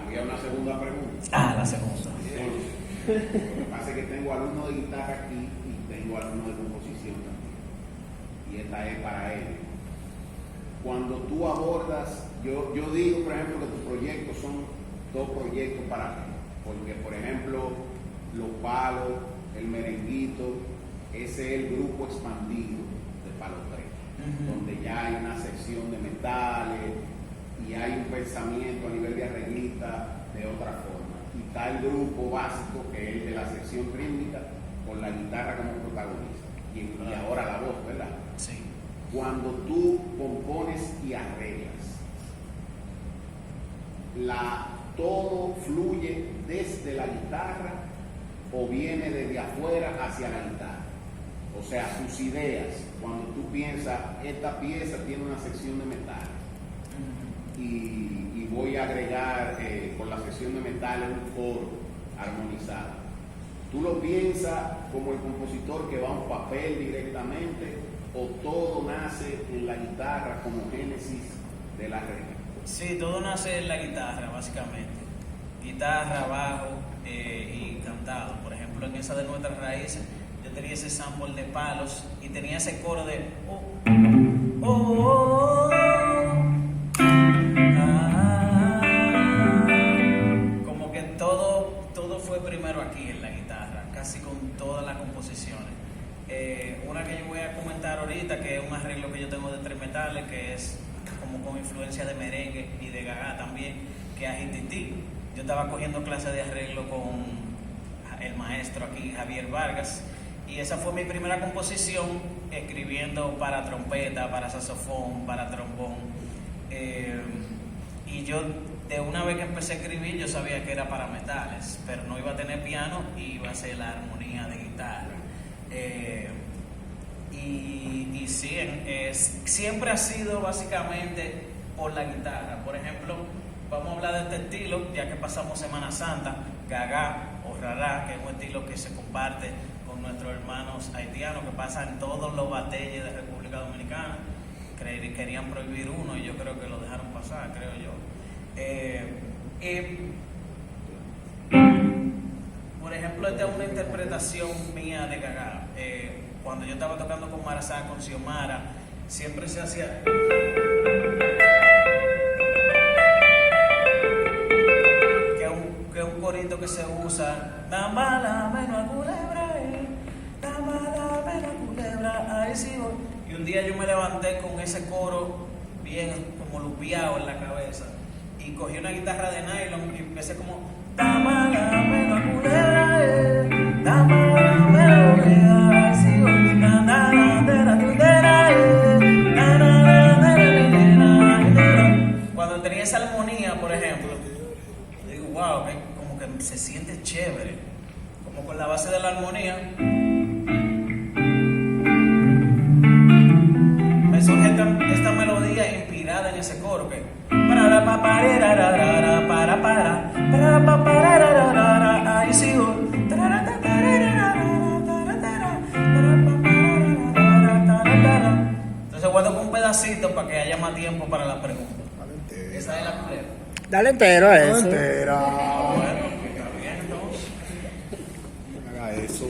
Había una segunda pregunta. La segunda. Lo que pasa es que tengo alumnos de guitarra aquí y tengo alumnos de composición también. Y esta es para él. Cuando tú abordas Yo digo, por ejemplo, que tus proyectos son dos proyectos paralelos, porque, por ejemplo, los palos, el merenguito, ese es el grupo expandido de Palo 3, donde ya hay una sección de metales y hay un pensamiento a nivel de arreglista de otra forma. Y está el grupo básico, que es el de la sección rítmica, con la guitarra como protagonista. Y ahora la voz, ¿verdad? Sí. Cuando tú compones y arreglas, todo fluye desde la guitarra o viene desde afuera hacia la guitarra. O sea, tus ideas, cuando tú piensas, esta pieza tiene una sección de metal y voy a agregar con la sección de metal un coro armonizado. Tú lo piensas como el compositor que va a un papel directamente, o todo nace en la guitarra como génesis de la regla. Sí, todo nace en la guitarra, básicamente. Guitarra, bajo y cantado. Por ejemplo, en esa de Nuestras Raíces, yo tenía ese sample de palos y tenía ese coro de oh, oh, oh, como que todo fue primero aquí en la guitarra, casi con todas las composiciones. Una que yo voy a comentar ahorita, que es un arreglo que yo tengo de tres metales, que es como con influencia de merengue y de gaga también, que es Ajitití. Yo estaba cogiendo clases de arreglo con el maestro aquí, Javier Vargas, y esa fue mi primera composición, escribiendo para trompeta, para saxofón, para trombón. Y yo, de una vez que empecé a escribir, yo sabía que era para metales, pero no iba a tener piano y iba a ser la armonía de guitarra. Y sí, siempre ha sido básicamente por la guitarra. Por ejemplo, vamos a hablar de este estilo, ya que pasamos Semana Santa, Gagá o Rará, que es un estilo que se comparte con nuestros hermanos haitianos, que pasa en todos los batalles de República Dominicana. Querían prohibir uno y yo creo que lo dejaron pasar, creo yo. Por ejemplo, esta es una interpretación mía de Gagá. Cuando yo estaba tocando con Marazá, con Xiomara, siempre se hacía... que es un corito que se usa. Dama menos a culebra, dama menos a culebra, ahí sigo. Y un día yo me levanté con ese coro bien como lupeado en la cabeza. Y cogí una guitarra de nylon y empecé como... Dama menos a culebra, dama menos a culebra, ahí sigo. Cuando tenía esa armonía, por ejemplo, digo, wow, como que se siente chévere, como con la base de la armonía, me surge esta melodía inspirada en ese coro que ahí sigo. Entonces guardo un pedacito para que haya más tiempo para la pregunta. Esa es la culebra. Dale entero a eso. Entera. Bueno, está bien, entonces. Haga eso.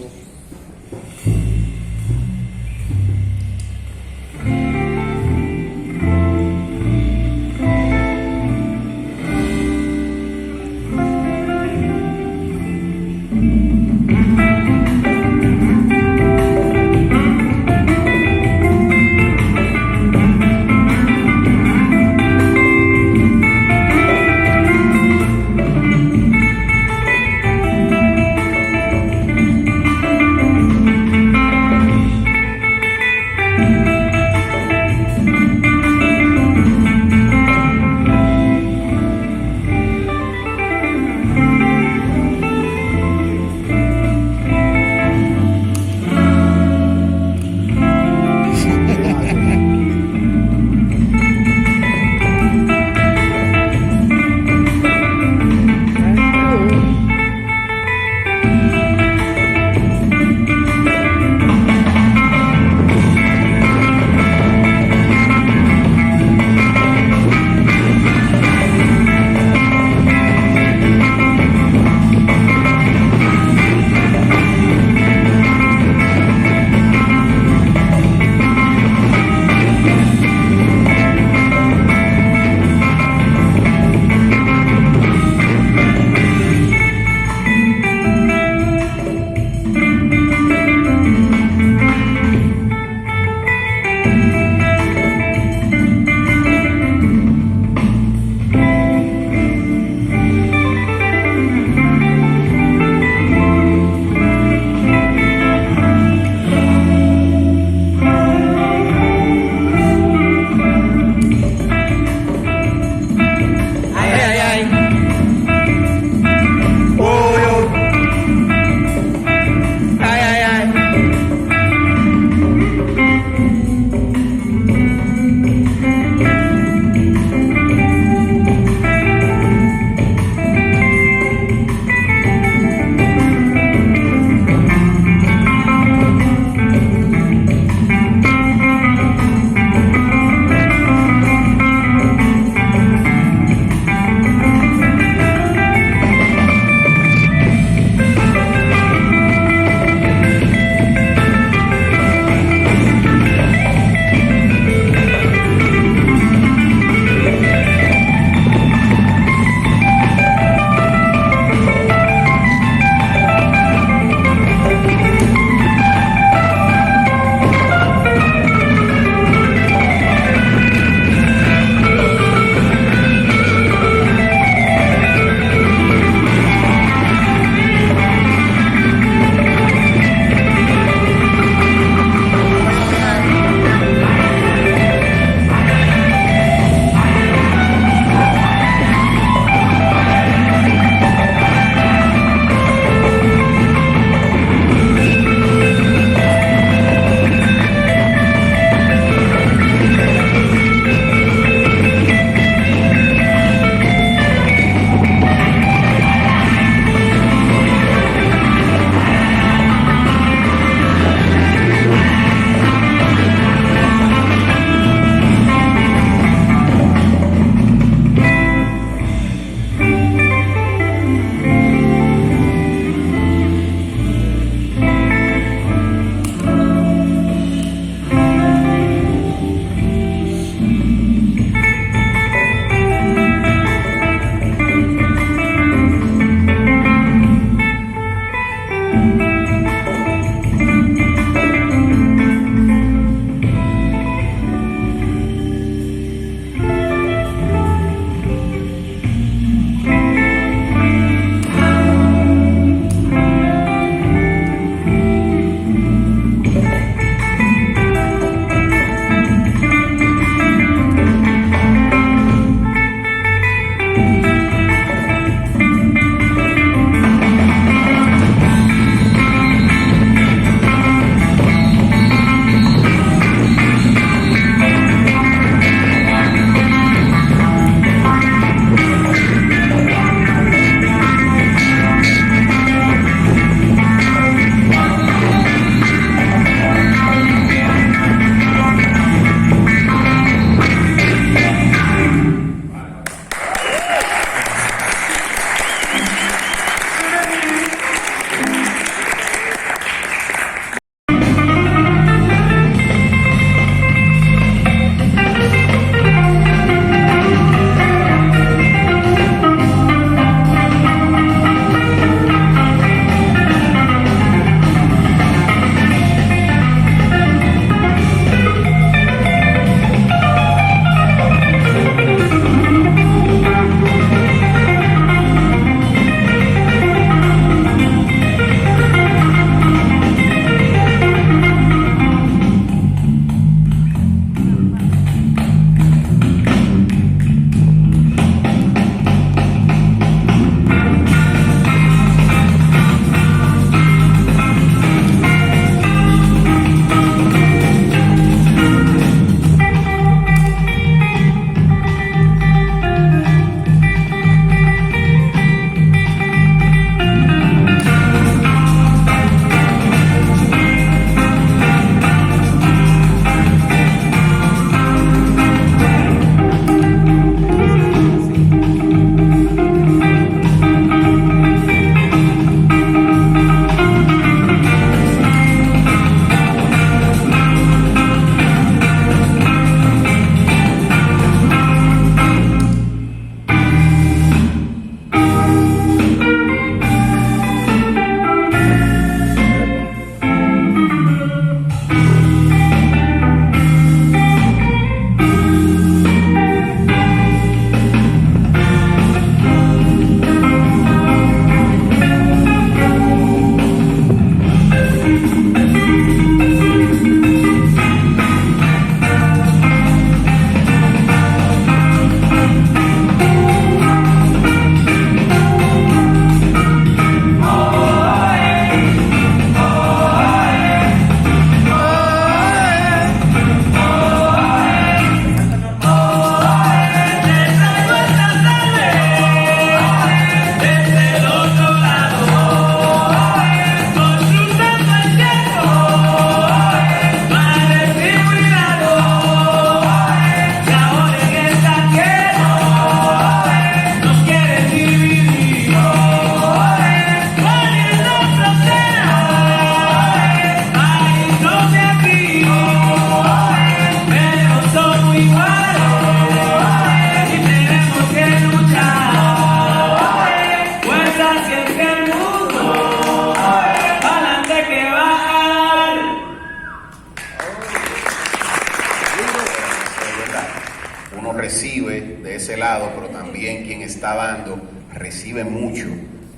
está dando recibe mucho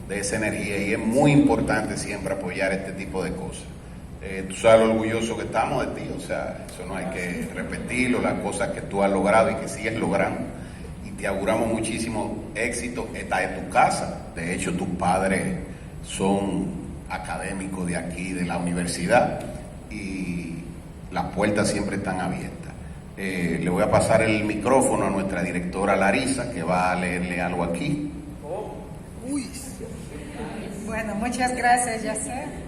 de esa energía y es muy importante siempre apoyar este tipo de cosas. Tú sabes lo orgulloso que estamos de ti, o sea, eso no hay que repetirlo, las cosas que tú has logrado y que sigues logrando. Y te auguramos muchísimo éxito. Esta es tu casa, de hecho tus padres son académicos de aquí, de la universidad, y las puertas siempre están abiertas. Le voy a pasar el micrófono a nuestra directora Larisa, que va a leerle algo aquí. Bueno, muchas gracias, Yacer.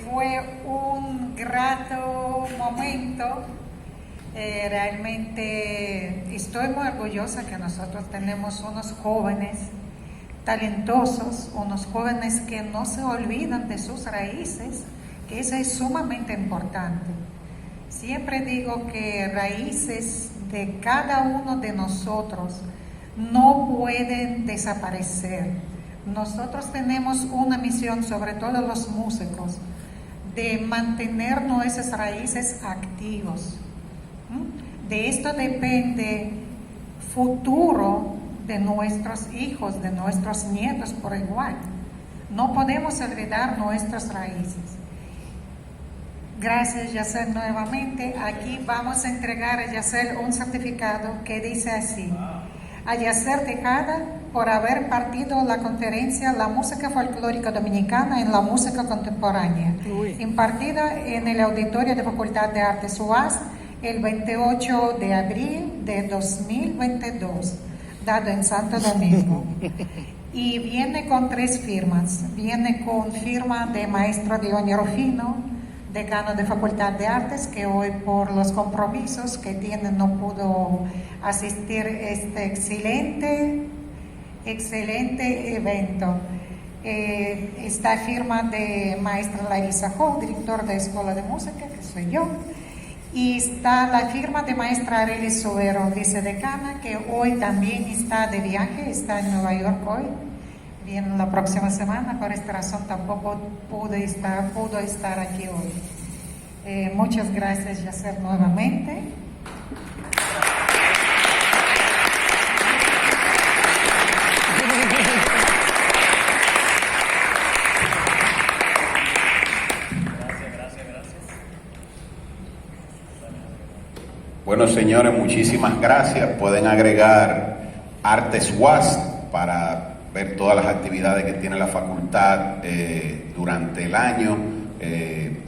Fue un grato momento. Realmente estoy muy orgullosa que nosotros tenemos unos jóvenes talentosos, unos jóvenes que no se olvidan de sus raíces, que eso es sumamente importante. Siempre digo que raíces de cada uno de nosotros no pueden desaparecer. Nosotros tenemos una misión, sobre todo los músicos, de mantener nuestras raíces activos. De esto depende futuro de nuestros hijos, de nuestros nietos por igual. No podemos olvidar nuestras raíces. Gracias, Yacer, nuevamente. Aquí vamos a entregar a Yacer un certificado que dice así: a Yacer Tejada, por haber partido la conferencia La Música Folclórica Dominicana en la Música Contemporánea, impartida en el Auditorio de Facultad de Artes UAS el 28 de abril de 2022, dado en Santo Domingo. Y viene con 3 firmas. Viene con firma de maestro Dionio Rufino, decano de Facultad de Artes, que hoy por los compromisos que tiene no pudo asistir a este excelente evento. Está firma de maestra Larisa Hall, director de Escuela de Música, que soy yo, y está la firma de maestra Arely Suero, vicedecana, que hoy también está de viaje, está en Nueva York hoy, viene la próxima semana. Por esta razón tampoco pudo estar aquí hoy. Muchas gracias, Yacer, nuevamente. Bueno, señores, muchísimas gracias. Pueden agregar Artes UAS para ver todas las actividades que tiene la facultad durante el año.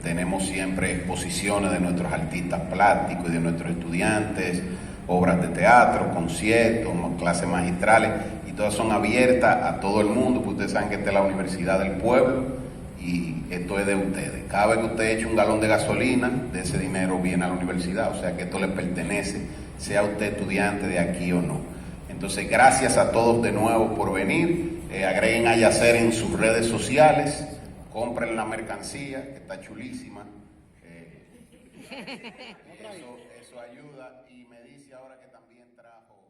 Tenemos siempre exposiciones de nuestros artistas plásticos y de nuestros estudiantes, obras de teatro, conciertos, clases magistrales, y todas son abiertas a todo el mundo, porque ustedes saben que esta es la Universidad del Pueblo y esto es de ustedes. Cada vez que usted eche un galón de gasolina, de ese dinero viene a la universidad, o sea que esto le pertenece, sea usted estudiante de aquí o no. Entonces, gracias a todos de nuevo por venir. Agreguen a Yacer en sus redes sociales, compren la mercancía, que está chulísima. Eso ayuda, y me dice ahora que también trajo